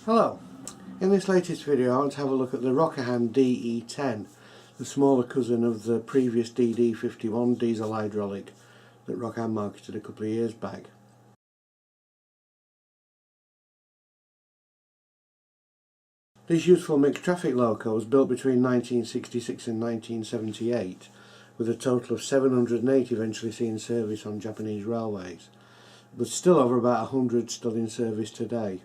Hello, in this latest video I want to have a look at the Rokuhan DE10, the smaller cousin of the previous DD51 diesel hydraulic that Rokuhan marketed a couple of years back. This useful mixed traffic loco was built between 1966 and 1978, with a total of 708 eventually seen service on Japanese railways, but still over about 100 still in service today.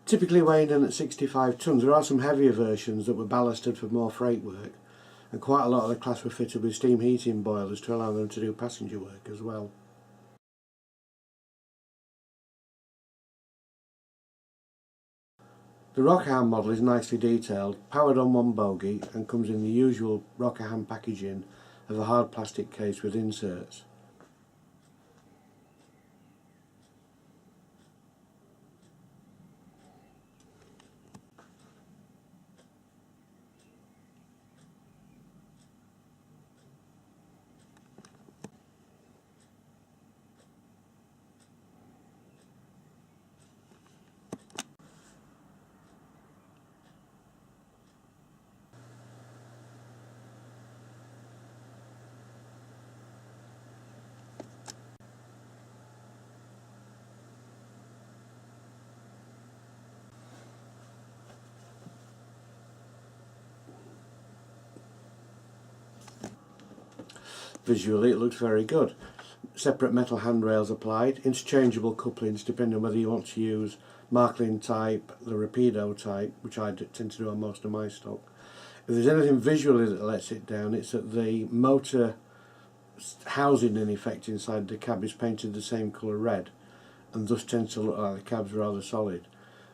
Typically weighing in at 65 tonnes, there are some heavier versions that were ballasted for more freight work, and quite a lot of the class were fitted with steam heating boilers to allow them to do passenger work as well. The Rokuhan model is nicely detailed, powered on one bogie, and comes in the usual Rokuhan packaging of a hard plastic case with inserts. Visually it looks very good. Separate metal handrails applied, interchangeable couplings depending on whether you want to use Marklin type, the Rapido type, which I tend to do on most of my stock. If there's anything visually that lets it down, it's that the motor housing in effect inside the cab is painted the same colour red, and thus tends to look like the cab's rather solid.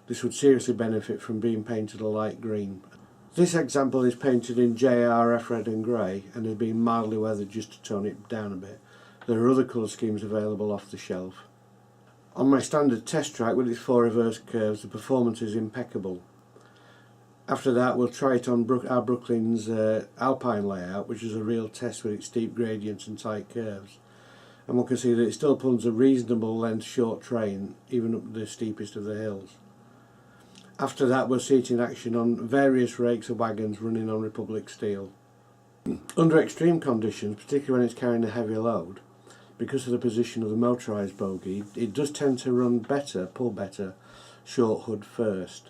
This would seriously benefit from being painted a light green. This example is painted in JRF red and grey and has been mildly weathered just to tone it down a bit. There are other colour schemes available off the shelf. On my standard test track with its 4 reverse curves, the performance is impeccable. After that we'll try it on our Brooklyn's Alpine layout, which is a real test with its steep gradients and tight curves. And one can see that it still pulls a reasonable length short train, even up the steepest of the hills. After that we'll see it in action on various rakes of wagons running on Republic steel. Under extreme conditions, particularly when it's carrying a heavy load, because of the position of the motorised bogie, it does tend to run better, pull better, short hood first.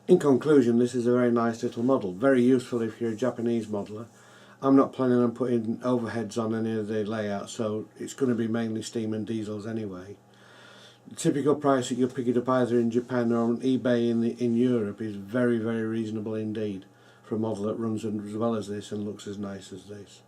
In conclusion, this is a very nice little model, very useful if you're a Japanese modeller. I'm not planning on putting overheads on any of the layouts, so it's going to be mainly steam and diesels anyway. The typical price that you'll pick it up either in Japan or on eBay in Europe is very, very reasonable indeed for a model that runs as well as this and looks as nice as this.